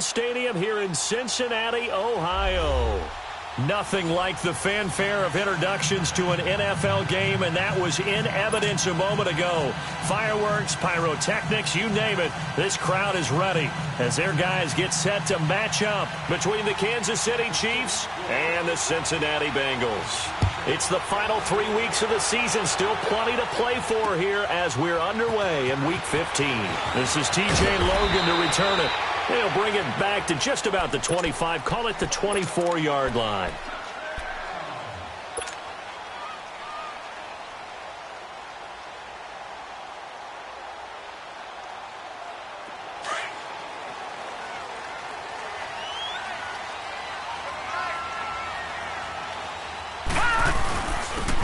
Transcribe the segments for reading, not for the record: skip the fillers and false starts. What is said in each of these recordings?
Brown Stadium here in Cincinnati, Ohio. Nothing like the fanfare of introductions to an NFL game, and that was in evidence a moment ago. Fireworks, pyrotechnics, you name it. This crowd is ready as their guys get set to match up between the Kansas City Chiefs and the Cincinnati Bengals. It's the final 3 weeks of the season. Still plenty to play for here as we're underway in Week 15. This is TJ Logan to return it. He'll bring it back to just about the 25. Call it the 24-yard line.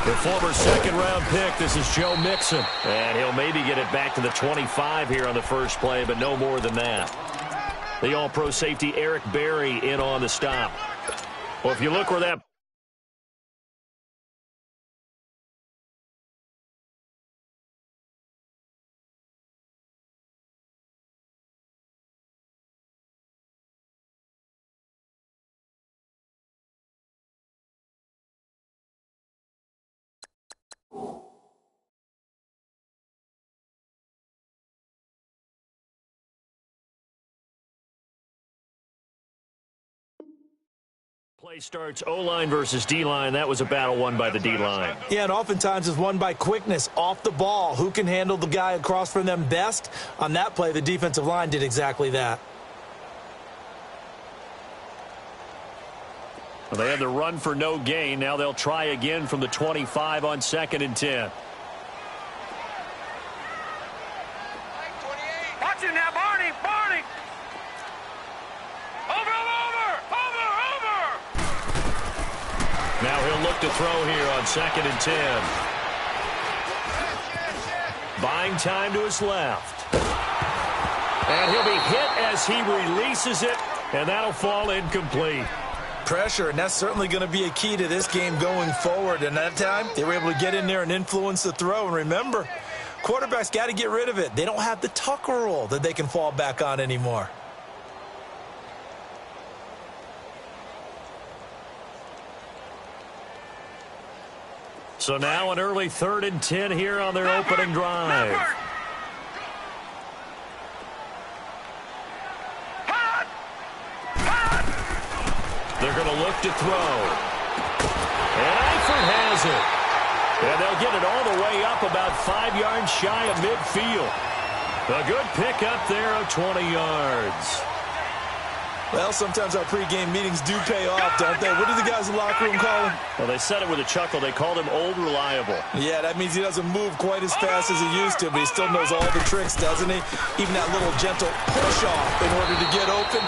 The former second-round pick, this is Joe Mixon. And he'll maybe get it back to the 25 here on the first play, but no more than that. The all-pro safety Eric Berry in on the stop. Well, if you look where that play starts, O-line versus D-line. That was a battle won by the D-line. Yeah, and oftentimes it's won by quickness off the ball. Who can handle the guy across from them best? On that play, the defensive line did exactly that. Well, they had the run for no gain. Now they'll try again from the 25 on 2nd and 10. Watch it now, Barney! Barney! Now he'll look to throw here on 2nd and 10. Buying time to his left. And he'll be hit as he releases it, and that'll fall incomplete. Pressure, and that's certainly going to be a key to this game going forward. And that time, they were able to get in there and influence the throw. And remember, quarterbacks got to get rid of it. They don't have the Tucker rule that they can fall back on anymore. So now an early 3rd and 10 here on their opening drive. They're going to look to throw. And Eifert has it. And they'll get it all the way up about 5 yards shy of midfield. A good pickup there of 20 yards. Well, sometimes our pregame meetings do pay off, don't they? What do the guys in the locker room call him? Well, they said it with a chuckle. They called him Old Reliable. Yeah, that means he doesn't move quite as fast as he used to, but he still knows all the tricks, doesn't he? Even that little gentle push-off in order to get open,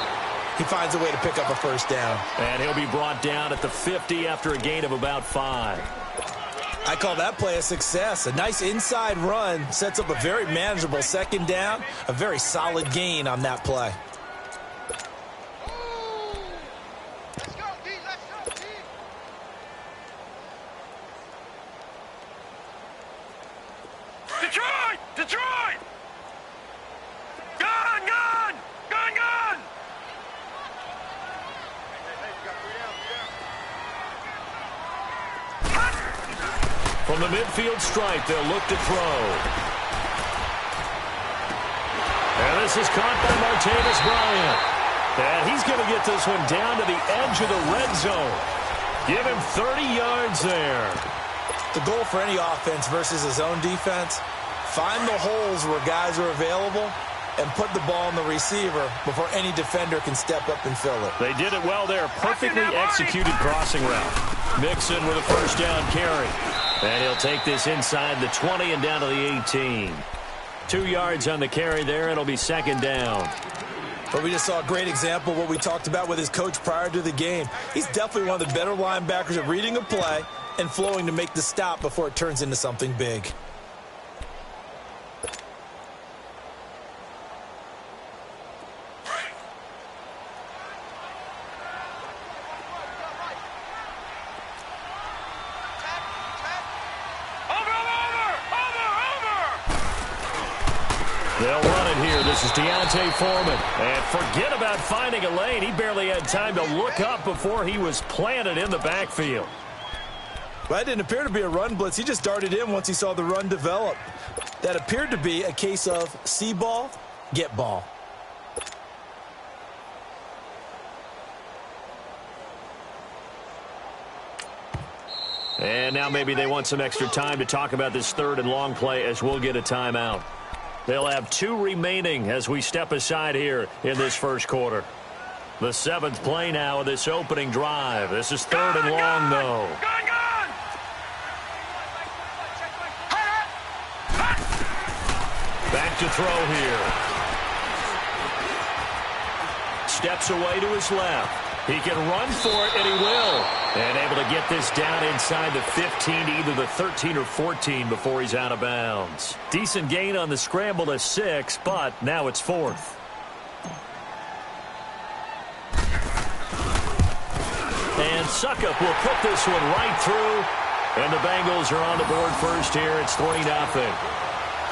he finds a way to pick up a first down. And he'll be brought down at the 50 after a gain of about 5. I call that play a success. A nice inside run sets up a very manageable 2nd down, a very solid gain on that play. Detroit! Gun! Gun! Gun! Gun! From the midfield stripe, they'll look to throw. And this is caught by Martavis Bryant. And he's going to get this one down to the edge of the red zone. Give him 30 yards there. The goal for any offense versus his own defense, find the holes where guys are available and put the ball in the receiver before any defender can step up and fill it. They did it well there. Perfectly executed crossing route. Mixon with a first down carry. And he'll take this inside the 20 and down to the 18. 2 yards on the carry there. It'll be 2nd down. But we just saw a great example of what we talked about with his coach prior to the game. He's definitely one of the better linebackers at reading a play and flowing to make the stop before it turns into something big. They'll run it here. This is Deontay Foreman. And forget about finding a lane. He barely had time to look up before he was planted in the backfield. Well, that didn't appear to be a run blitz. He just darted in once he saw the run develop. That appeared to be a case of see ball, get ball. And now maybe they want some extra time to talk about this third and long play as we'll get a timeout. They'll have 2 remaining as we step aside here in this first quarter. The 7th play now of this opening drive. This is third and long, though. Back to throw here. Steps away to his left. He can run for it, and he will. And able to get this down inside the 15, either the 13 or 14 before he's out of bounds. Decent gain on the scramble to 6, but now it's 4th. And Suckup will put this one right through. And the Bengals are on the board first here. It's 3-0.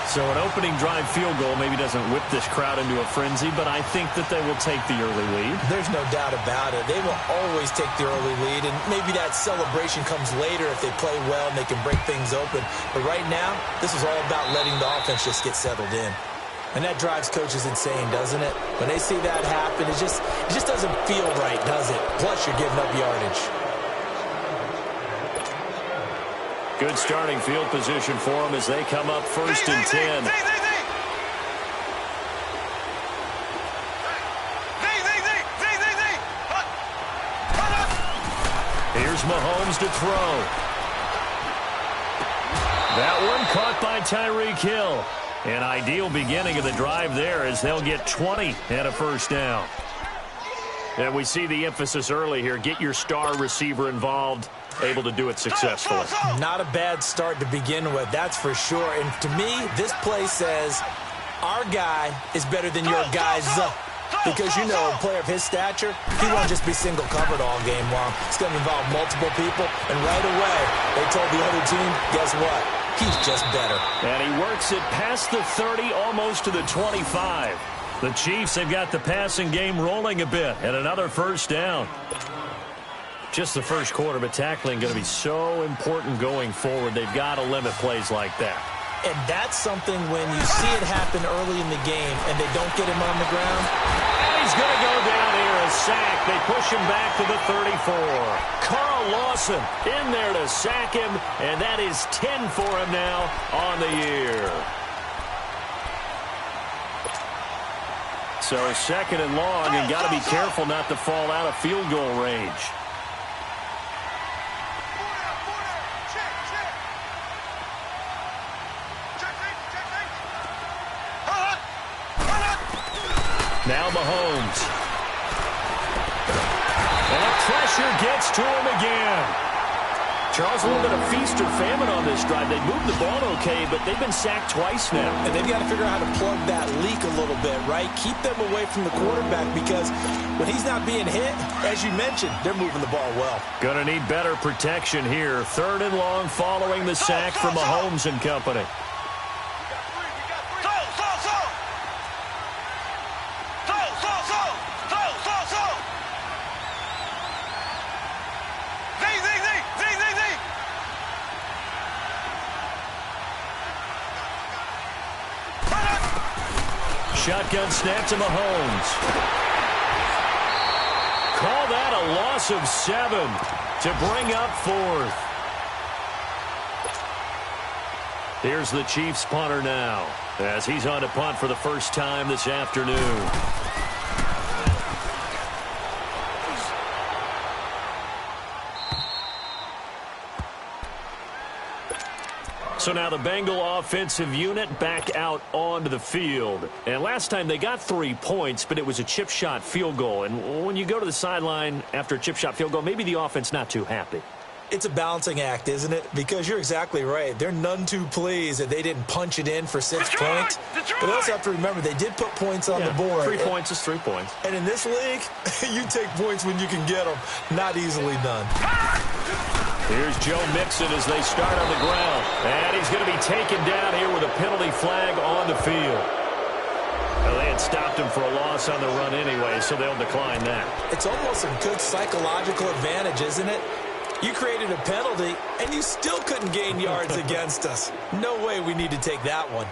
So an opening drive field goal maybe doesn't whip this crowd into a frenzy, but I think that they will take the early lead. There's no doubt about it. They will always take the early lead, and maybe that celebration comes later if they play well and they can break things open. But right now, this is all about letting the offense just get settled in. And that drives coaches insane, doesn't it? When they see that happen, it just doesn't feel right, does it? Plus, you're giving up yardage. Good starting field position for them as they come up first and 10. Here's Mahomes to throw. That one caught by Tyreek Hill. An ideal beginning of the drive there as they'll get 20 and a first down. And we see the emphasis early here. Get your star receiver involved. Able to do it successfully. Not a bad start to begin with, that's for sure. And to me, this play says our guy is better than your guy's. Because, you know, a player of his stature, he won't just be single covered all game long. It's going to involve multiple people. And right away, they told the other team, guess what? He's just better. And he works it past the 30, almost to the 25. The Chiefs have got the passing game rolling a bit. And another first down. Just the first quarter, but tackling going to be so important going forward. They've got to limit plays like that. And that's something when you see it happen early in the game and they don't get him on the ground. And he's going to go down here, a sack. They push him back to the 34. Carl Lawson in there to sack him, and that is 10 for him now on the year. So second and long, and got to be careful not to fall out of field goal range. Now Mahomes. And that pressure gets to him again. Charles, a little bit of feast or famine on this drive. They moved the ball okay, but they've been sacked twice now. And they've got to figure out how to plug that leak a little bit, right? Keep them away from the quarterback because when he's not being hit, as you mentioned, they're moving the ball well. Gonna need better protection here. Third and long following the sack from Mahomes and company. Shotgun snap to Mahomes. Call that a loss of 7 to bring up 4th. Here's the Chiefs punter now as he's on to punt for the first time this afternoon. So now the Bengal offensive unit back out onto the field. And last time they got 3 points, but it was a chip shot field goal. And when you go to the sideline after a chip shot field goal, maybe the offense not too happy. It's a balancing act, isn't it? Because you're exactly right. They're none too pleased that they didn't punch it in for 6 points. But they also have to remember they did put points on the board. 3 points is 3 points. And in this league, you take points when you can get them. Not easily done. Here's Joe Mixon as they start on the ground. And he's going to be taken down here with a penalty flag on the field. Well, they had stopped him for a loss on the run anyway, so they'll decline that. It's almost a good psychological advantage, isn't it? You created a penalty, and you still couldn't gain yards against us. No way we need to take that one.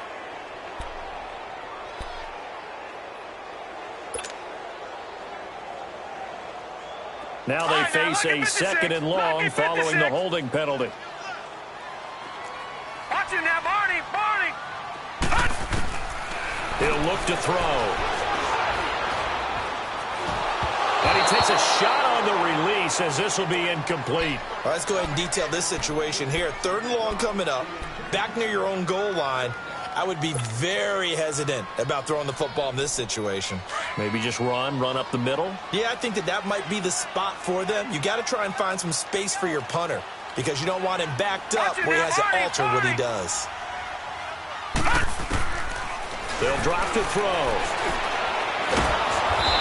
Now they face a second and long following the holding penalty. Watch it now, Barney. He'll look to throw. And he takes a shot on the release as this will be incomplete. All right, let's go ahead and detail this situation here. 3rd and long coming up, back near your own goal line. I would be very hesitant about throwing the football in this situation. Maybe just run up the middle? Yeah, I think that might be the spot for them. You got to try and find some space for your punter because you don't want him backed up where he has to alter what he does. They'll drop to throw.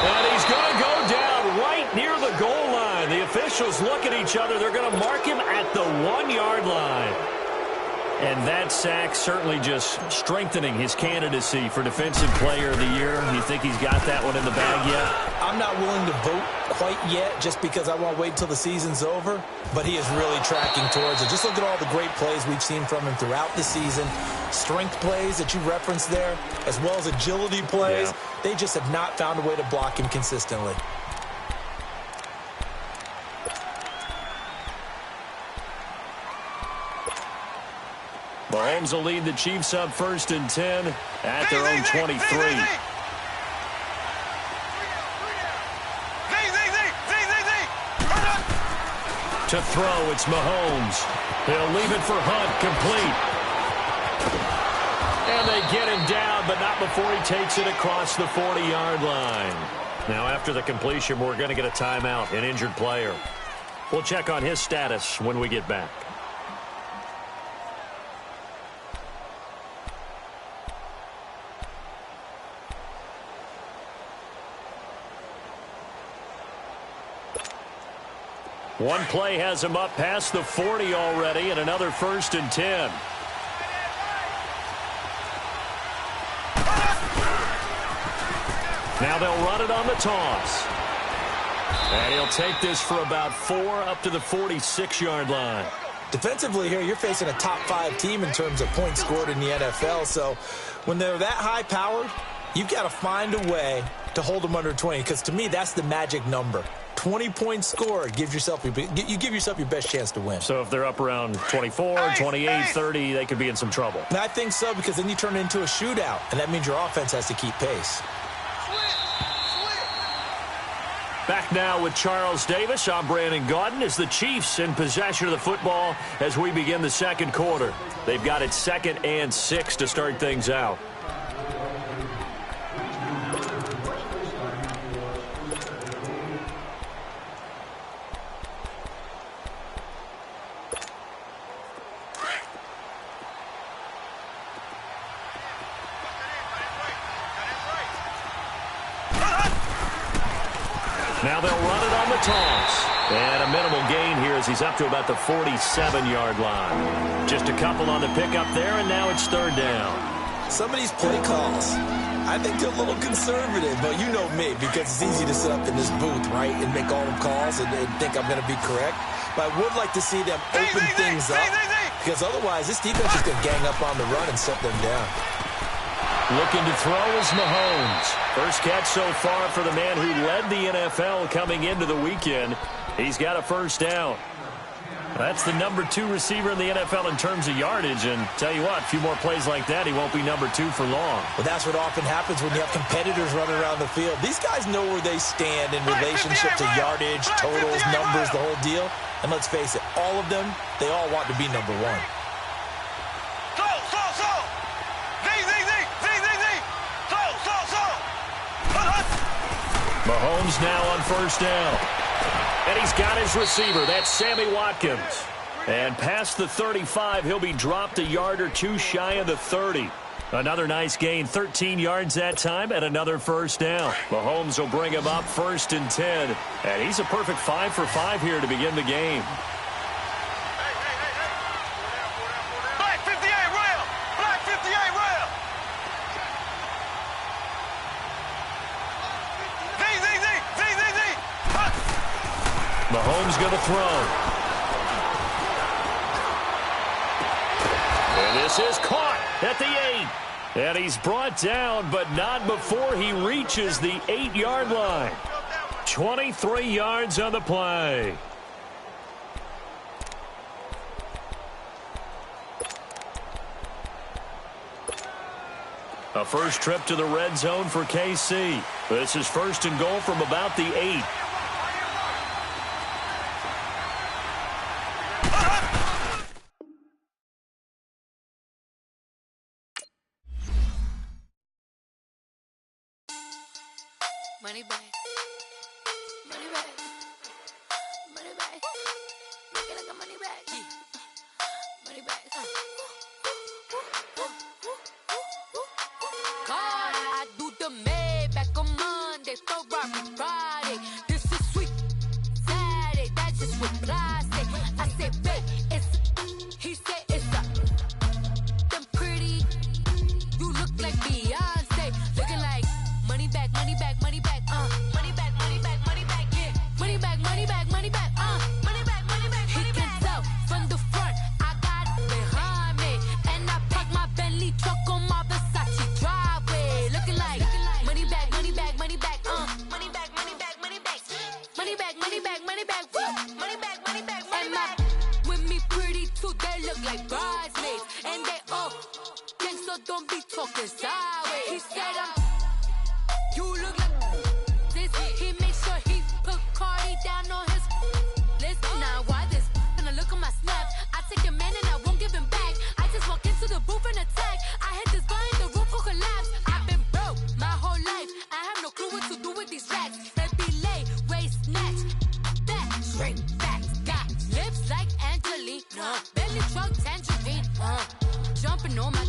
And he's going to go down right near the goal line. The officials look at each other. They're going to mark him at the 1-yard line. And that sack certainly just strengthening his candidacy for Defensive Player of the Year. You think he's got that one in the bag yet? I'm not willing to vote quite yet just because I want to wait until the season's over. But he is really tracking towards it. Just look at all the great plays we've seen from him throughout the season. Strength plays that you referenced there, as well as agility plays. Yeah. They just have not found a way to block him consistently. Mahomes will lead the Chiefs up 1st and 10 at their own 23. To throw, it's Mahomes. He'll leave it for Hunt, complete. And they get him down, but not before he takes it across the 40-yard line. Now, after the completion, we're going to get a timeout, an injured player. We'll check on his status when we get back. One play has him up past the 40 already, and another 1st and 10. Now they'll run it on the toss. And he'll take this for about 4 up to the 46-yard line. Defensively here, you're facing a top 5 team in terms of points scored in the NFL. So when they're that high-powered, you've got to find a way to hold them under 20, because to me, that's the magic number. 20 points scored, you give yourself your best chance to win. So if they're up around 24, 28, 30, they could be in some trouble. And I think so, because then you turn it into a shootout, and that means your offense has to keep pace. Back now with Charles Davis. I'm Brandon Gaudin as the Chiefs in possession of the football as we begin the second quarter. They've got it 2nd and 6 to start things out. Now they'll run it on the toss. And a minimal gain here as he's up to about the 47-yard line. Just a couple on the pickup there, and now it's 3rd down. Some of these play calls, I think they're a little conservative, but you know me, because it's easy to sit up in this booth, right, and make all the calls and think I'm going to be correct. But I would like to see them open things up, because otherwise this defense is going to gang up on the run and set them down. Looking to throw is Mahomes. First catch so far for the man who led the NFL coming into the weekend. He's got a 1st down. That's the number 2 receiver in the NFL in terms of yardage. And tell you what, a few more plays like that, he won't be number 2 for long. Well, that's what often happens when you have competitors running around the field. These guys know where they stand in relationship to yardage, totals, numbers, the whole deal. And let's face it, all of them, they all want to be number 1. Mahomes now on 1st down. And he's got his receiver. That's Sammy Watkins. And past the 35, he'll be dropped a yard or 2 shy of the 30. Another nice gain, 13 yards that time, and another 1st down. Mahomes will bring him up 1st and 10. And he's a perfect 5 for 5 here to begin the game. Mahomes going to throw. And this is caught at the 8. And he's brought down, but not before he reaches the 8-yard line. 23 yards on the play. A first trip to the red zone for KC. This is first and goal from about the 8. Money back. Money back. Money back. Make it like a money back. Money back. God, I do the Maybach on Monday, Ferrari Friday. This is sweet Saturday. That's just with plastic. I said, babe, it's. He said it's a. Them pretty. You look like Beyonce. Looking like money back, money back, money back. Money back, money back, money back, yeah. Money back, money back, money back, money back, money back, money back. He can tell from the front, I got it behind me. And I park my Bentley truck on my Versace driveway. Looking like money back, money back, money back, money back, money back, money back. Money back, money back, money back, money back, money back, money back. With me pretty too, they look like bridesmaids. And they all gang, so don't be talking sideways. He said you look like this. He makes sure he put Cardi down on his list. Now why this? Gonna look at my snap. I take a man and I won't give him back. I just walk into the booth and attack. I hit this guy in the roof will collapse. I've been broke my whole life. I have no clue what to do with these racks. That be lay, waist snatch, back, shrink, back. Got lips like Angelina, belly truck tangerine. Jumping on my,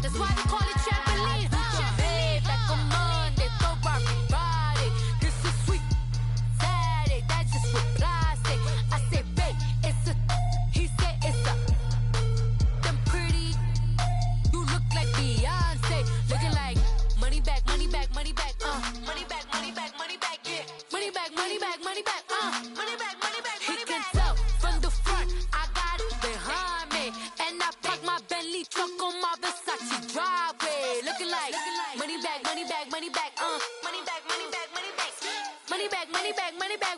that's why they call it trampoline. Babe, back on Monday, Ferrari Friday. This is sweet Saturday, that's just with plastic. I said, babe, it's a. He said it's a. Them pretty. You look like Beyonce. Looking like money back, money back, money back. Money back, money back, money back, yeah. Money back, money back, money back. Money back, money back, money back. He can tell from the front, I got it behind me. And I park my Bentley truck on my Versace driveway. Looking like money back, money back, money back. Money back, money back, money back. Money back, money back, money back.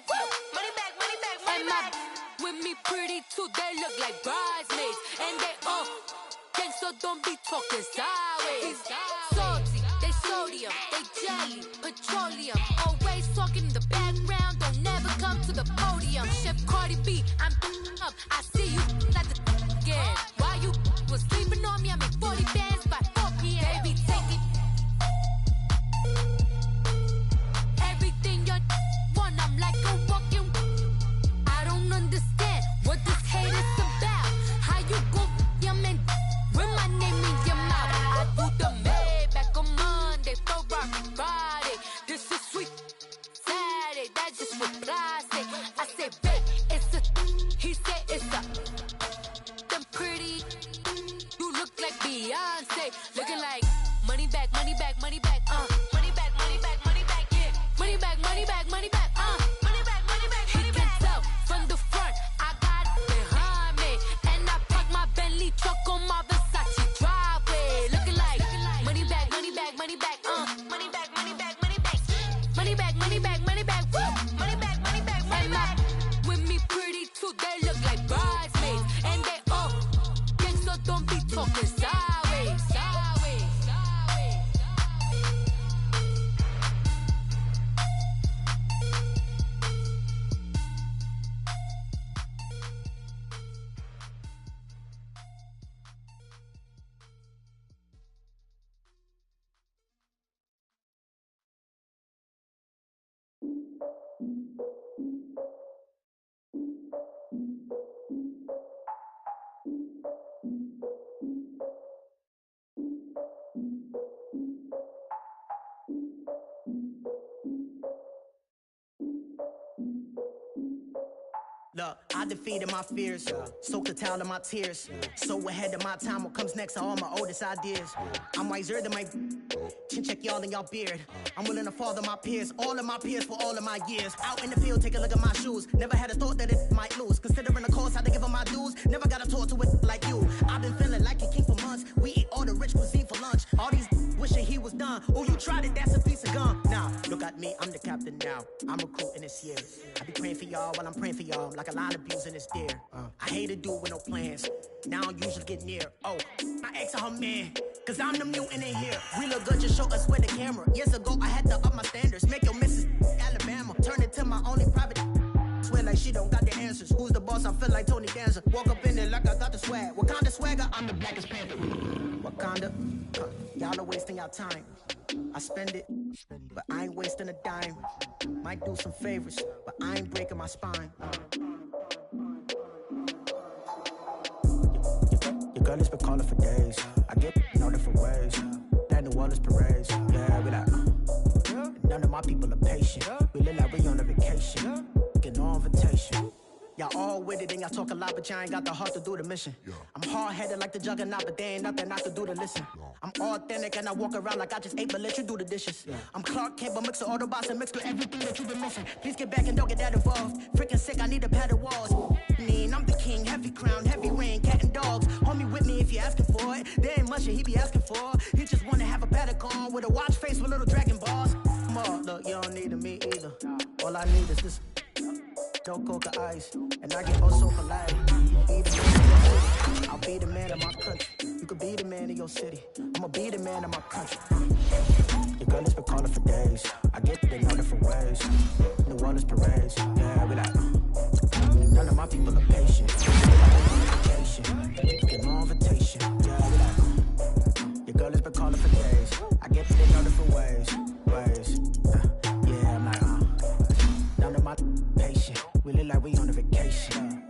Money back, money back, money back. With me pretty too, they look like bridesmaids. And they all gang, so don't be talking sideways. Salty, they sodium, they jelly, petroleum. Always talking in the background, don't never come to the podium. Chef Cardi B, I'm up. I see you at the again. Why you was sleeping on me? I make 40 bands by 4 p.m. Baby, take it. Everything you want, I'm like a walking. I don't understand what this hate is about. How you go your man with my name in your mouth? I do the Maybach on Monday, Ferrari Friday. This is sweet Saturday, that's just with plastic. I say, babe, it's a. He said it's a. Them pretty. You look like Beyonce. Looking like money back, money back, money back. Money back, money back, money back, yeah. Money back, money back, money back. Money back, money back, money back. He can tell from the front, I got it behind me. And I park my Bentley truck on my Versace driveway. Looking like money back, money back, money back. Money back, money back, money back. Money back, money back, money back. Money back, money back, money back. With me pretty too, they look like bridesmaids. And they all gang, so don't be talking sideways. Sideways. Look, I defeated my fears, soaked a towel in my tears. So ahead of my time, what comes next are all my oldest ideas. I'm wiser than my Chin check y'all in y'all beard. I'm willing to father my peers, all of my peers for all of my years. Out in the field, take a look at my shoes. Never had a thought that it might lose. Considering the cost, had to give them my dues. Never got to talk to it like you. I've been feeling like a king for months. We eat all the rich cuisine for lunch. All these wishing he was done. Oh, you tried it, that's a piece of gum. Now, look at me, I'm the captain now. I'm recruiting this year. I be praying for y'all while I'm praying for y'all. Like a line abusing this deer. I hate a dude with no plans. Now I don't usually get near. Oh, my ex her man. Cause I'm the mutant in here. We look good, just show us where the camera. Years ago, I had to up my standards. Make your missus Alabama. Turn it to my only private. Swear like she don't got the answers. Who's the boss? I feel like Tony Danza. Walk up in there like I got the swag. What kind of swagger? I'm the blackest panther. Wakanda. Y'all are wasting your time. I spend it, but I ain't wasting a dime. Might do some favors, but I ain't breaking my spine. Your girl has been calling for days. I get in all different ways. That New Orleans parades. Yeah, we like. None of my people are patient. We look like we on a vacation. Get no invitation. Y'all all with it and y'all talk a lot, but y'all ain't got the heart to do the mission. I'm hard-headed like the juggernaut, but there ain't nothing I can do to listen. I'm authentic and I walk around like I just ate, but let you do the dishes. I'm Clark Kent, but mix the Autobots and mix with everything that you've been missing. Please get back and don't get that involved. Freaking sick, I need a padded walls. I'm the king, heavy crown, heavy rain, cat and dogs. Homie with me if you're asking for it. There ain't much that he be asking for. He just wanna have a paddock on with a watch face with little dragon balls. Look, you don't need me either. All I need is this. Don't coca ice, and I get also polite. I'll be the man of my country. You could be the man of your city. I'ma be the man of my country. Your girl has been calling for days. I get it in all different ways. New Orleans parades. Yeah, we like. None of my people are patient. Get no invitation. Yeah, we like. Your girl has been calling for days. I get it in all different ways. Yeah, I'm like, none of my patient. We look like we on a vacation.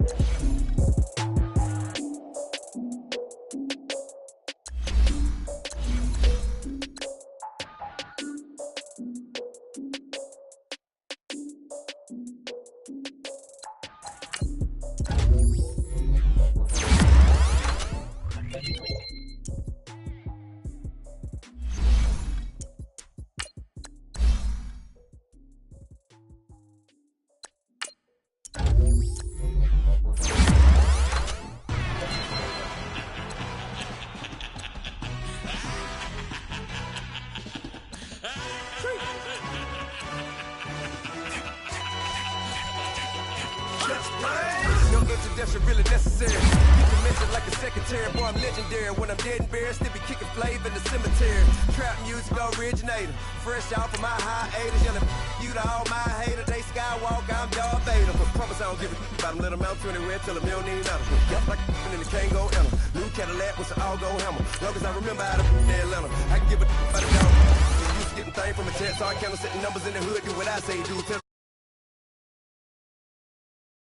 Really necessary. You can mention like a secretary, boy, I'm legendary. When I'm dead and buried, still be kicking flavor in the cemetery. Trap music originator, fresh off of my hiatus. Yelling you to all my haters, they skywalk, I'm Darth Vader. But promise I don't give a about them, let them out 20 red, tell them you don't need nothing. Yep, like in the can't go enter. New Cadillac with some all-go hammer. Long as I remember how to Atlanta, I can give a about a dog. Used to getting things from a chat, so I can't setting numbers in the hood, do what I say, do.